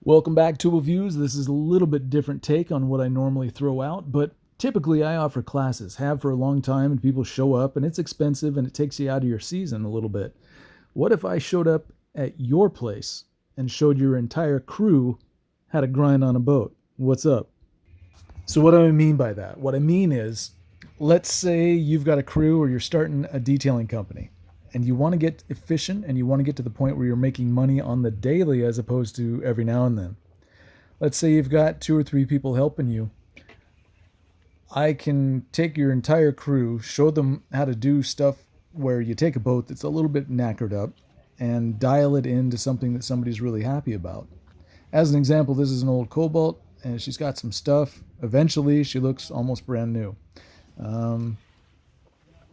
Welcome back to Views. This is a little bit different take on what I normally throw out, but typically I offer classes, have for a long time, and people show up, and it's expensive, and it takes you out of your season a little bit. What if I showed up at your place and showed your entire crew how to grind on a boat? What's up? So what do I mean by that? What I mean is, let's say you've got a crew or you're starting a detailing company and you want to get efficient and you want to get to the point where you're making money on the daily as opposed to every now and then. Let's say you've got two or three people helping you. I can take your entire crew, show them how to do stuff where you take a boat that's a little bit knackered up and dial it into something that somebody's really happy about. As an example, this is an old Cobalt and she's got some stuff. Eventually, she looks almost brand new.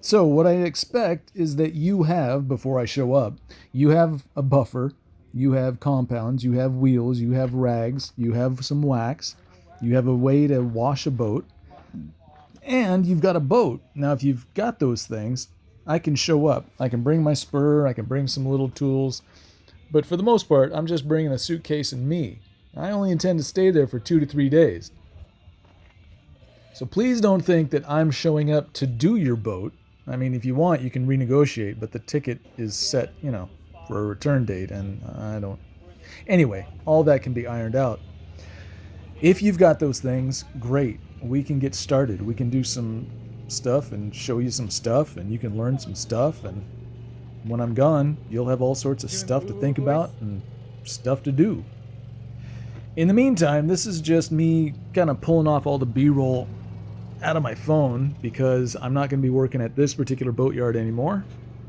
So what I expect is that you have, before I show up, you have a buffer, you have compounds, you have wheels, you have rags, you have some wax, you have a way to wash a boat, and you've got a boat. Now, if you've got those things, I can show up. I can bring my spur, I can bring some little tools, but for the most part, I'm just bringing a suitcase and me. I only intend to stay there for 2 to 3 days. So please don't think that I'm showing up to do your boat. I mean, if you want, you can renegotiate, but the ticket is set, for a return date, and I don't. Anyway, all that can be ironed out. If you've got those things, great. We can get started. We can do some stuff and show you some stuff, and you can learn some stuff, and when I'm gone, you'll have all sorts of stuff to think about and stuff to do. In the meantime, this is just me kind of pulling off all the B-roll out of my phone because I'm not going to be working at this particular boatyard anymore.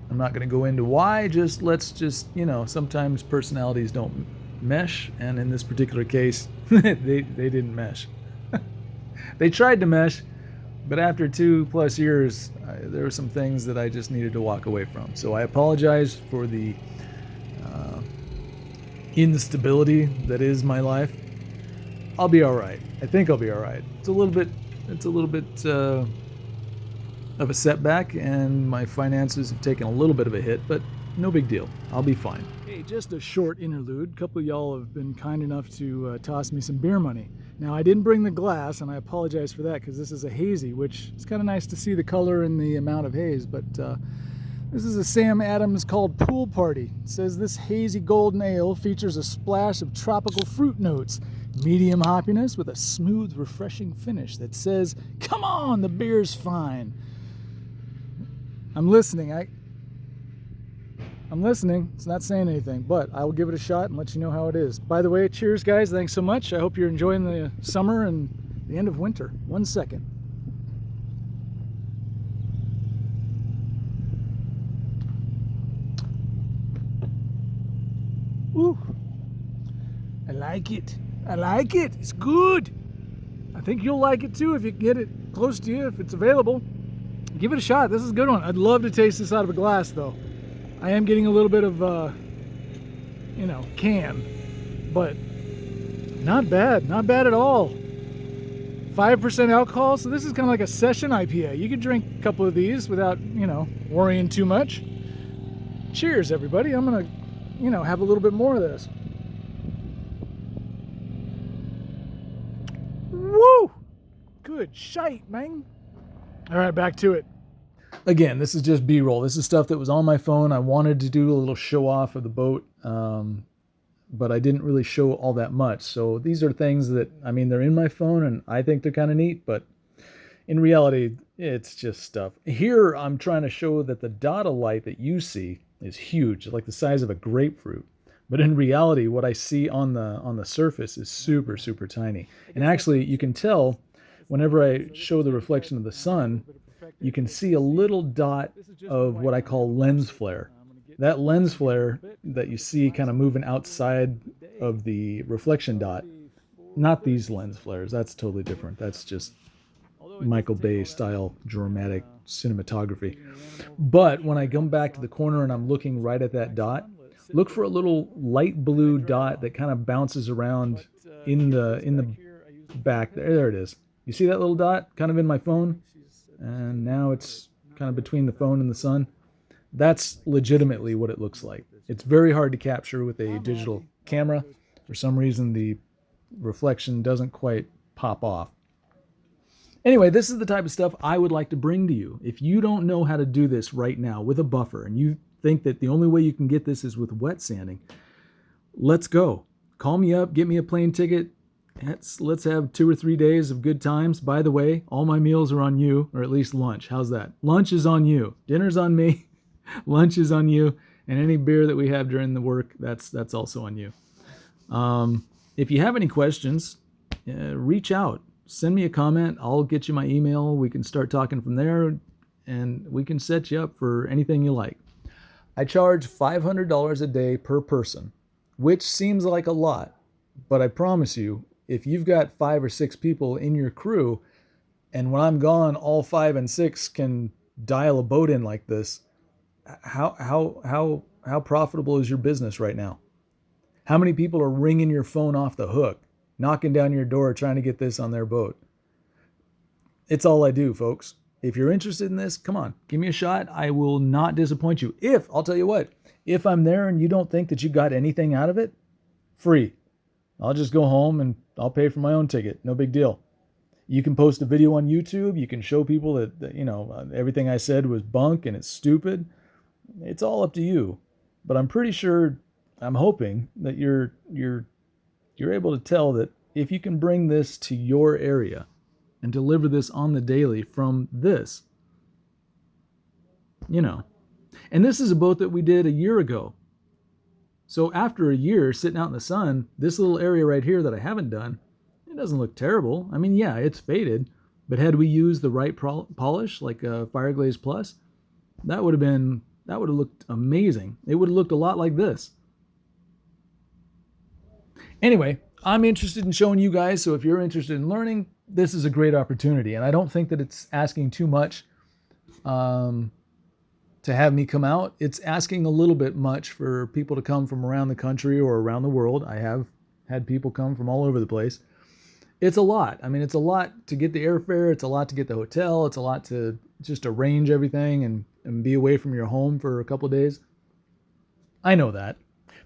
I'm not going to go into why, let's sometimes personalities don't mesh, and in this particular case, they didn't mesh. They tried to mesh, but after 2+ years, there were some things that I just needed to walk away from. So I apologize for the instability that is my life. I'll be all right. I think I'll be all right. It's a little bit of a setback, and my finances have taken a little bit of a hit, but no big deal. I'll be fine. Hey, just a short interlude. A couple of y'all have been kind enough to toss me some beer money. Now, I didn't bring the glass, and I apologize for that because this is a hazy, which is kind of nice to see the color and the amount of haze, but this is a Sam Adams called Pool Party. It says this hazy golden ale features a splash of tropical fruit notes, medium hoppiness with a smooth, refreshing finish that says, "Come on, the beer's fine." I'm listening. I'm listening. It's not saying anything, but I will give it a shot and let you know how it is. By the way, cheers, guys. Thanks so much. I hope you're enjoying the summer and the end of winter. 1 second. Ooh, I like it. I like it. It's good. I think you'll like it too if you get it close to you, if it's available. Give it a shot. This is a good one. I'd love to taste this out of a glass, though. I am getting a little bit of, can, but not bad. Not bad at all. 5% alcohol, so this is kind of like a session IPA. You could drink a couple of these without, worrying too much. Cheers, everybody. I'm going to, have a little bit more of this. Woo! Good shite, man. All right, back to it. Again, this is just B-roll. This is stuff that was on my phone. I wanted to do a little show off of the boat, but I didn't really show all that much. So these are things that, they're in my phone, and I think they're kind of neat, but in reality, it's just stuff. Here, I'm trying to show that the dot of light that you see is huge, like the size of a grapefruit. But in reality, what I see on the surface is super, super tiny. And actually, you can tell whenever I show the reflection of the sun, you can see a little dot of what I call lens flare. That lens flare that you see kind of moving outside of the reflection dot, not these lens flares. That's totally different. That's just Michael Bay style dramatic cinematography. But when I come back to the corner and I'm looking right at that dot, look for a little light blue dot that kind of bounces around in the back. There it is. You see that little dot kind of in my phone? And now it's kind of between the phone and the sun. That's legitimately what it looks like. It's very hard to capture with a digital camera. For some reason, the reflection doesn't quite pop off. Anyway, this is the type of stuff I would like to bring to you. If you don't know how to do this right now with a buffer, and you think that the only way you can get this is with wet sanding, let's go. Call me up, get me a plane ticket. Let's have 2 or 3 days of good times. By the way, all my meals are on you, or at least lunch. How's that? Lunch is on you. Dinner's on me. Lunch is on you. And any beer that we have during the work, that's also on you. If you have any questions, reach out. Send me a comment. I'll get you my email. We can start talking from there, and we can set you up for anything you like. I charge $500 a day per person, which seems like a lot, but I promise you, if you've got 5 or 6 people in your crew, and when I'm gone, all 5 and 6 can dial a boat in like this, how profitable is your business right now? How many people are ringing your phone off the hook, knocking down your door trying to get this on their boat? It's all I do, folks. If you're interested in this, come on, give me a shot. I will not disappoint you. I'll tell you what, if I'm there and you don't think that you got anything out of it, free. I'll just go home and I'll pay for my own ticket. No big deal. You can post a video on YouTube. You can show people that everything I said was bunk and it's stupid. It's all up to you. But I'm pretty sure, I'm hoping that you're able to tell that if you can bring this to your area and deliver this on the daily from this, and this is a boat that we did a year ago. So after a year sitting out in the sun, this little area right here that I haven't done, it doesn't look terrible. I mean, yeah, it's faded, but had we used the right polish, like a Fireglaze Plus, that would have looked amazing. It would have looked a lot like this. Anyway, I'm interested in showing you guys, so if you're interested in learning, this is a great opportunity. And I don't think that it's asking too much to have me come out. It's asking a little bit much for people to come from around the country or around the world. I have had people come from all over the place. It's a lot. I mean, it's a lot to get the airfare. It's a lot to get the hotel. It's a lot to just arrange everything and be away from your home for a couple of days. I know that.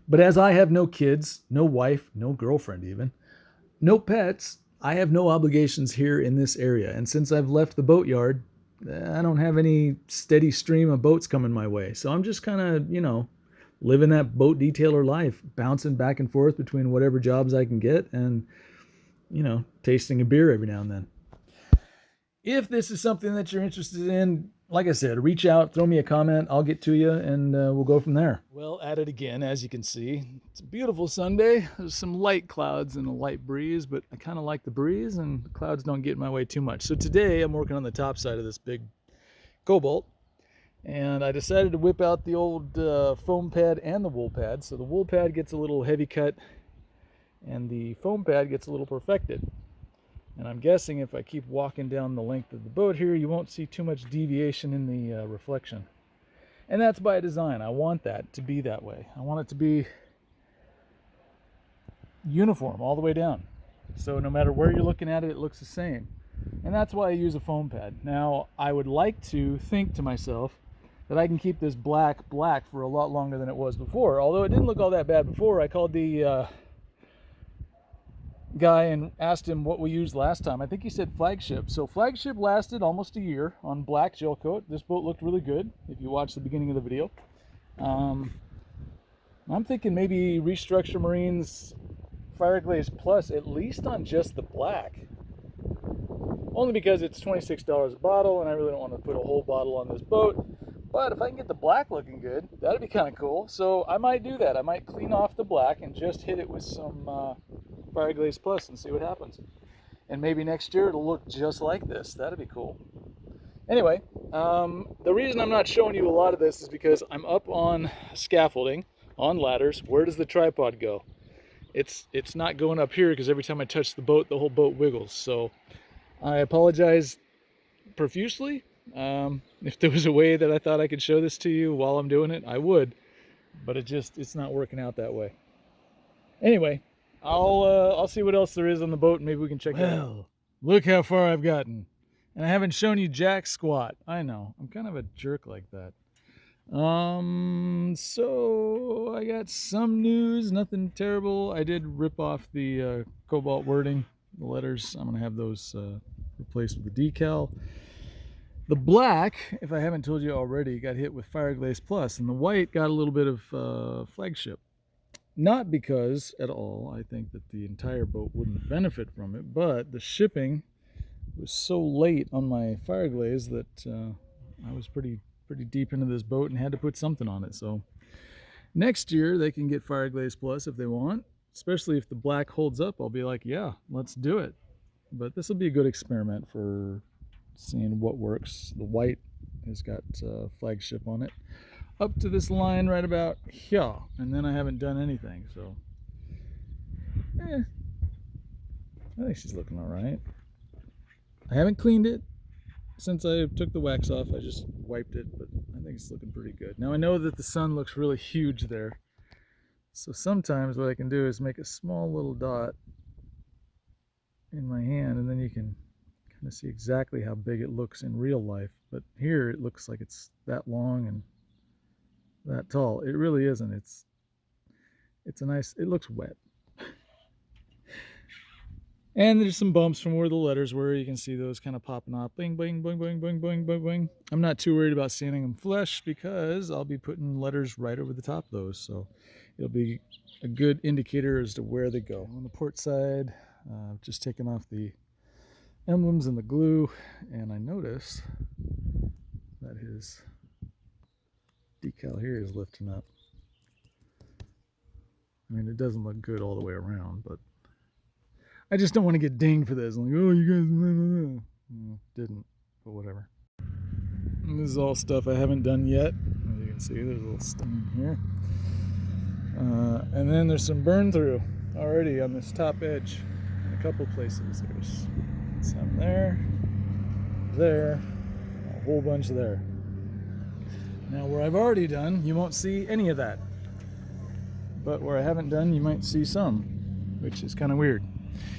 But as I have no kids, no wife, no girlfriend even, no pets, I have no obligations here in this area. And since I've left the boatyard, I don't have any steady stream of boats coming my way. So I'm just kind of, living that boat detailer life, bouncing back and forth between whatever jobs I can get and, tasting a beer every now and then. If this is something that you're interested in, like I said, reach out, throw me a comment, I'll get to you, and we'll go from there. Well, at it again, as you can see. It's a beautiful Sunday. There's some light clouds and a light breeze, but I kind of like the breeze, and the clouds don't get in my way too much. So today, I'm working on the top side of this big Cobalt, and I decided to whip out the old foam pad and the wool pad. So the wool pad gets a little heavy cut, and the foam pad gets a little perfected. And I'm guessing if I keep walking down the length of the boat here, you won't see too much deviation in the reflection. And that's by design. I want that to be that way. I want it to be uniform all the way down. So no matter where you're looking at it, it looks the same. And that's why I use a foam pad. Now, I would like to think to myself that I can keep this black for a lot longer than it was before. Although it didn't look all that bad before. I called the guy and asked him what we used last time. I think he said Flagship. So Flagship lasted almost a year on black Gelcoat. This boat looked really good if you watch the beginning of the video. I'm thinking maybe Restructure Marine's Fireglaze Plus, at least on just the black. Only because it's $26 a bottle and I really don't want to put a whole bottle on this boat. But if I can get the black looking good, that'd be kind of cool. So I might do that. I might clean off the black and just hit it with some Fireglaze Plus and see what happens. And maybe next year it'll look just like this. That'd be cool. Anyway, the reason I'm not showing you a lot of this is because I'm up on scaffolding, on ladders. Where does the tripod go? It's not going up here because every time I touch the boat, the whole boat wiggles. So I apologize profusely. If there was a way that I thought I could show this to you while I'm doing it, I would. But it's not working out that way. Anyway, I'll see what else there is on the boat and maybe we can check it out. Well, look how far I've gotten. And I haven't shown you jack squat. I know, I'm kind of a jerk like that. So I got some news, nothing terrible. I did rip off the cobalt wording, the letters. I'm gonna have those replaced with the decal. The black, if I haven't told you already, got hit with Fireglaze Plus, and the white got a little bit of flagship. Not because at all I think that the entire boat wouldn't benefit from it, but the shipping was so late on my Fireglaze that I was pretty deep into this boat and had to put something on it. So next year they can get Fireglaze Plus if they want, especially if the black holds up. I'll be like, yeah, let's do it. But this will be a good experiment for seeing what works. The white has got flagship on it up to this line right about here, and then I haven't done anything. So I think she's looking all right. I haven't cleaned it since I took the wax off. I just wiped it, but I think it's looking pretty good. Now I know that the sun looks really huge there, so sometimes what I can do is make a small little dot in my hand, and then you can kind of see exactly how big it looks in real life. But here it looks like it's that long and that tall. It really isn't. It's a nice, it looks wet. And there's some bumps from where the letters were. You can see those kind of popping off. Bing, bing, bing, bing, bing, bing, bing, bing. I'm not too worried about sanding them flush because I'll be putting letters right over the top of those. So it'll be a good indicator as to where they go. On the port side, I've just taken off the emblems and the glue, and I noticed that his decal here is lifting up. I mean, it doesn't look good all the way around, but I just don't want to get dinged for this. I'm like, oh, you guys, didn't, but whatever. And this is all stuff I haven't done yet. As you can see, there's a little stain here. And then there's some burn through already on this top edge in a couple places. There's some there, a whole bunch there. Now where I've already done, you won't see any of that. But where I haven't done, you might see some, which is kind of weird.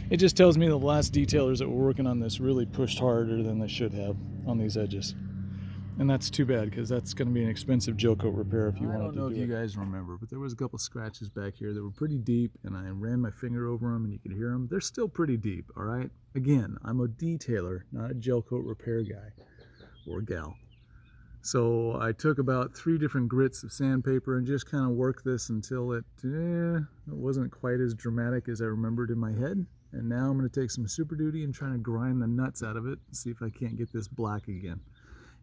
It just tells me the last detailers that were working on this really pushed harder than they should have on these edges. And that's too bad, because that's going to be an expensive Gelcoat repair if you wanted to do it. I don't know if you guys remember, but there was a couple scratches back here that were pretty deep, and I ran my finger over them and you could hear them. They're still pretty deep, all right? Again, I'm a detailer, not a Gelcoat repair guy or gal. So I took about 3 different grits of sandpaper and just kind of worked this until it wasn't quite as dramatic as I remembered in my head. And now I'm going to take some Super Duty and try to grind the nuts out of it and see if I can't get this black again.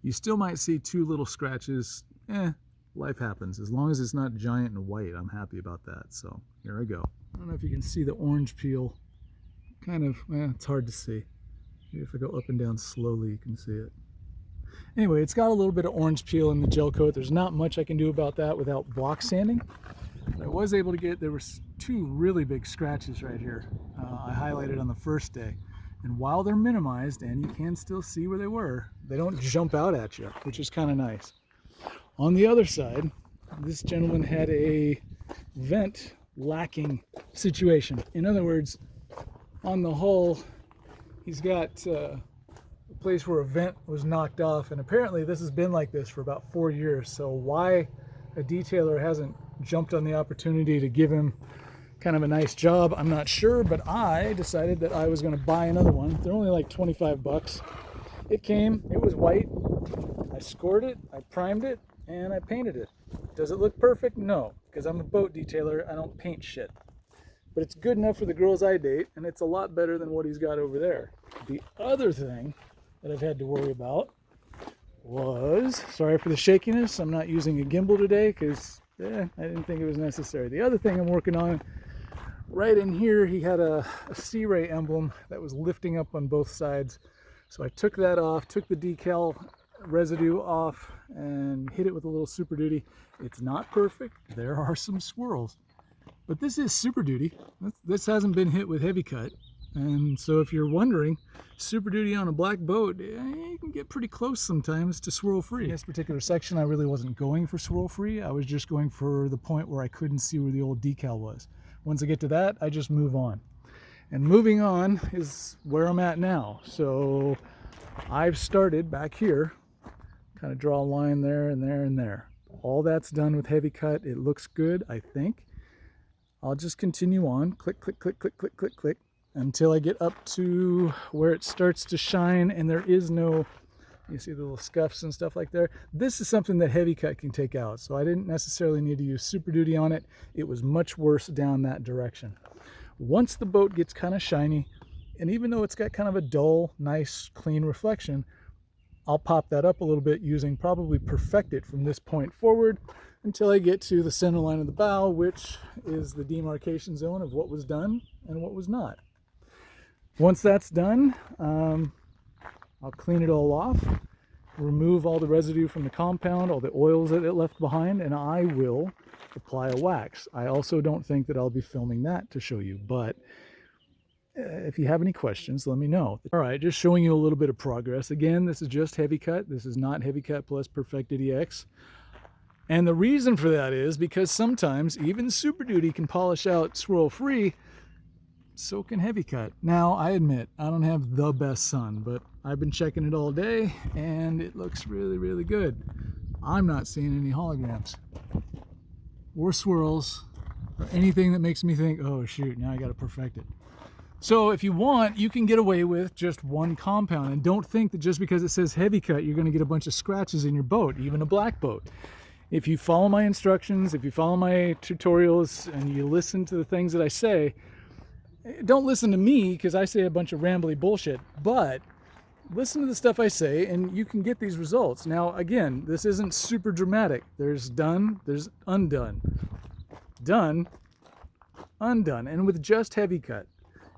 You still might see 2 little scratches. Life happens. As long as it's not giant and white, I'm happy about that. So here I go. I don't know if you can see the orange peel. Kind of, it's hard to see. Maybe if I go up and down slowly, you can see it. Anyway, it's got a little bit of orange peel in the Gelcoat. There's not much I can do about that without block sanding. But I was able to get, there were 2 really big scratches right here. I highlighted on the first day. And while they're minimized, and you can still see where they were, they don't jump out at you, which is kind of nice. On the other side, this gentleman had a vent lacking situation. In other words, on the hull, he's got a place where a vent was knocked off, and apparently this has been like this for about 4 years. So why a detailer hasn't jumped on the opportunity to give him kind of a nice job, I'm not sure, but I decided that I was going to buy another one. They're only like 25 bucks. It came, it was white. I scored it, I primed it, and I painted it. Does it look perfect? No, because I'm a boat detailer. I don't paint shit. But it's good enough for the girls I date, and it's a lot better than what he's got over there. The other thing that I've had to worry about was, sorry for the shakiness, I'm not using a gimbal today because I didn't think it was necessary. The other thing I'm working on, right in here, he had a SeaRay emblem that was lifting up on both sides. So I took that off, took the decal residue off, and hit it with a little Super Duty. It's not perfect. There are some swirls. But this is Super Duty. This hasn't been hit with heavy cut. And so if you're wondering, Super Duty on a black boat, you can get pretty close sometimes to swirl free. In this particular section, I really wasn't going for swirl free. I was just going for the point where I couldn't see where the old decal was. Once I get to that, I just move on. And moving on is where I'm at now. So I've started back here, kind of draw a line there and there and there. All that's done with heavy cut. It looks good, I think. I'll just continue on, click, click, click, click, click, click, click, until I get up to where it starts to shine and there is no, you see the little scuffs and stuff like there. This is something that heavy cut can take out, so I didn't necessarily need to use Super Duty on it. It was much worse down that direction. Once the boat gets kind of shiny, and even though it's got kind of a dull, nice, clean reflection, I'll pop that up a little bit using probably Perfect It from this point forward until I get to the center line of the bow, which is the demarcation zone of what was done and what was not. Once that's done, I'll clean it all off, remove all the residue from the compound, all the oils that it left behind, and I will apply a wax. I also don't think that I'll be filming that to show you, but if you have any questions, let me know. All right, just showing you a little bit of progress. Again, this is just heavy cut. This is not heavy cut plus Perfected EX. And the reason for that is because sometimes even Super Duty can polish out swirl free, so can heavy cut. Now, I admit, I don't have the best sun, but I've been checking it all day and it looks really, really good. I'm not seeing any holograms or swirls or anything that makes me think, oh shoot, now I gotta perfect it. So if you want, you can get away with just one compound, and don't think that just because it says heavy cut, you're gonna get a bunch of scratches in your boat, even a black boat. If you follow my instructions, if you follow my tutorials, and you listen to the things that I say, don't listen to me because I say a bunch of rambly bullshit, but listen to the stuff I say and you can get these results. Now, again, this isn't super dramatic. There's done, there's undone. Done, undone, and with just heavy cut.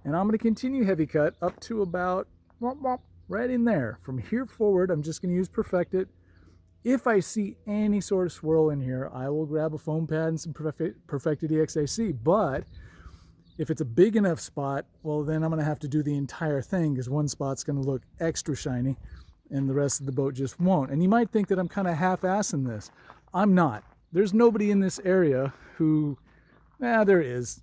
And I'm going to continue heavy cut up to about right in there. From here forward, I'm just going to use Perfect It. If I see any sort of swirl in here, I will grab a foam pad and some Perfected EXAC. But if it's a big enough spot, well, then I'm going to have to do the entire thing because one spot's going to look extra shiny and the rest of the boat just won't. And you might think that I'm kind of half-assing this. I'm not. There's nobody in this area who, there is,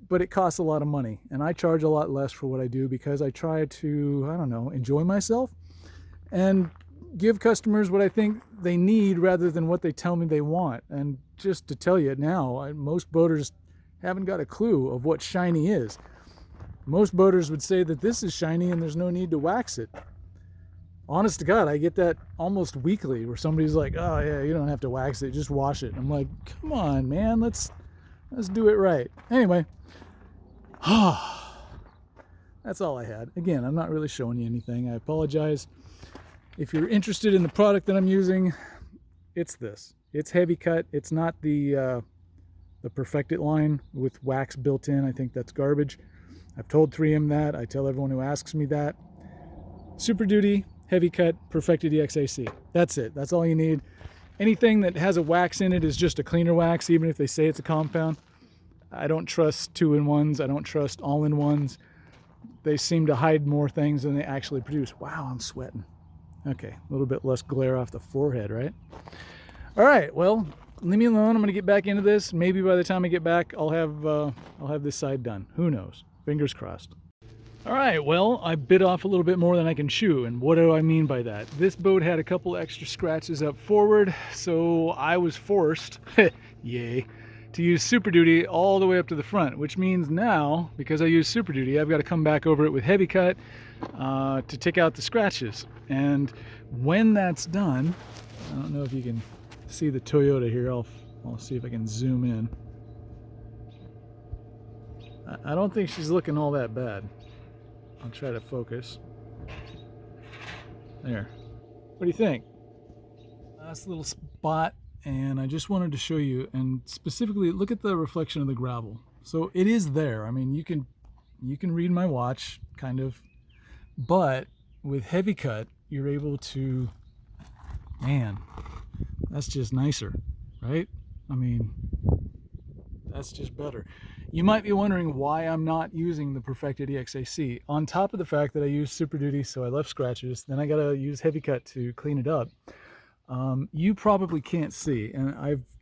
but it costs a lot of money. And I charge a lot less for what I do because I try to, I don't know, enjoy myself and give customers what I think they need rather than what they tell me they want. And just to tell you now, most boaters haven't got a clue of what shiny is. Most boaters would say that this is shiny and there's no need to wax it. Honest to God, I get that almost weekly where somebody's like, oh yeah, you don't have to wax it, just wash it. I'm like, come on, man, let's do it right. Anyway, that's all I had. Again, I'm not really showing you anything. I apologize. If you're interested in the product that I'm using, it's this. It's heavy cut. It's not the Perfect It line with wax built in. I think that's garbage. I've told 3M that. I tell everyone who asks me that. Super Duty, heavy cut, Perfected EXAC. That's it. That's all you need. Anything that has a wax in it is just a cleaner wax, even if they say it's a compound. I don't trust 2-in-1s. I don't trust all-in-ones. They seem to hide more things than they actually produce. Wow, I'm sweating. Okay, a little bit less glare off the forehead, right? All right, well, leave me alone. I'm going to get back into this. Maybe by the time I get back, I'll have this side done. Who knows? Fingers crossed. All right, well, I bit off a little bit more than I can chew, and what do I mean by that? This boat had a couple extra scratches up forward, so I was forced, yay, to use Super Duty all the way up to the front, which means now, because I use Super Duty, I've got to come back over it with heavy cut to take out the scratches. And when that's done, I don't know if you can see the Toyota here. I'll see if I can zoom in. I don't think she's looking all that bad. I'll try to focus. There. What do you think? Nice little spot, and I just wanted to show you, and specifically look at the reflection of the gravel. So it is there. I mean, you can read my watch, kind of, but with heavy cut, you're able to, man, that's just nicer, right? I mean, that's just better. You might be wondering why I'm not using the Perfected EXAC. On top of the fact that I use Super Duty, so I left scratches, then I gotta use heavy cut to clean it up. You probably can't see, and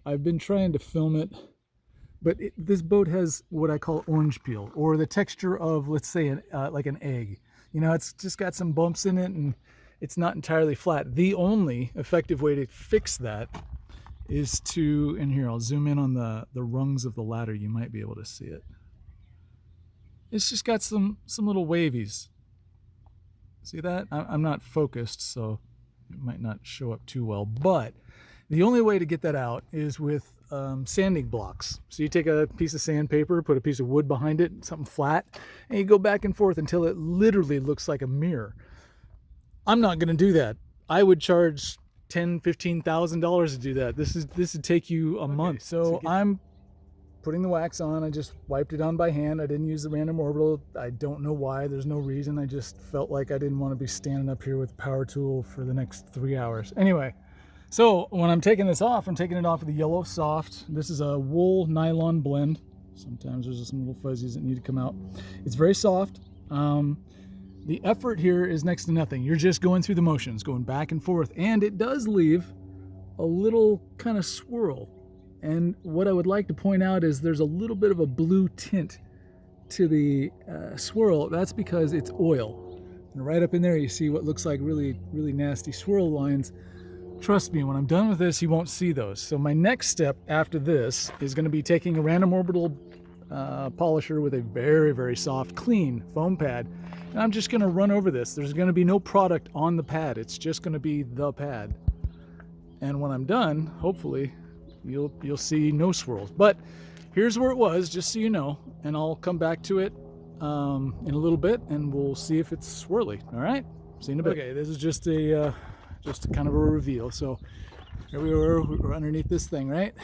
I've been trying to film it, but this boat has what I call orange peel, or the texture of, let's say, like an egg. You know, it's just got some bumps in it, and it's not entirely flat. The only effective way to fix that is to, and here, I'll zoom in on the rungs of the ladder. You might be able to see it. It's just got some little wavies. See that? I'm not focused, so it might not show up too well, but the only way to get that out is with sanding blocks. So you take a piece of sandpaper, put a piece of wood behind it, something flat, and you go back and forth until it literally looks like a mirror. I'm not going to do that. I would charge $10,000-$15,000 to do that. This would take you a month. So I'm putting the wax on. I just wiped it on by hand. I didn't use the random orbital. I don't know why. There's no reason. I just felt like I didn't want to be standing up here with a power tool for the next 3 hours. Anyway, so when I'm taking this off, I'm taking it off with the yellow soft. This is a wool nylon blend. Sometimes there's some little fuzzies that need to come out. It's very soft. The effort here is next to nothing. You're just going through the motions, going back and forth, and it does leave a little kind of swirl. And what I would like to point out is there's a little bit of a blue tint to the swirl. That's because it's oil. And right up in there, you see what looks like really, really nasty swirl lines. Trust me, when I'm done with this, you won't see those. So my next step after this is going to be taking a random orbital polisher with a very, very soft, clean foam pad. And I'm just going to run over this. There's going to be no product on the pad. It's just going to be the pad. And when I'm done, hopefully, you'll see no swirls. But here's where it was, just so you know. And I'll come back to it in a little bit, and we'll see if it's swirly. All right? See you in a bit. Okay, this is just a kind of a reveal. So here we're underneath this thing, right?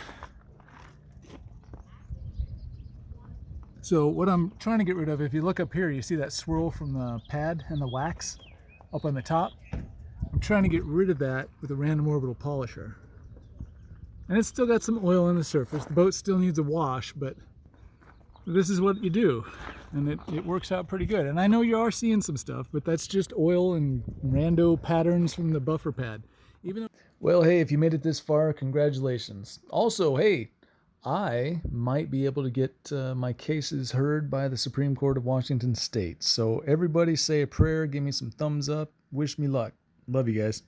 So what I'm trying to get rid of, if you look up here, you see that swirl from the pad and the wax up on the top. I'm trying to get rid of that with a random orbital polisher. And it's still got some oil on the surface. The boat still needs a wash, but this is what you do. And it works out pretty good. And I know you are seeing some stuff, but that's just oil and rando patterns from the buffer pad. Well, hey, if you made it this far, congratulations. Also, hey, I might be able to get my cases heard by the Supreme Court of Washington State. So everybody say a prayer, give me some thumbs up, wish me luck. Love you guys.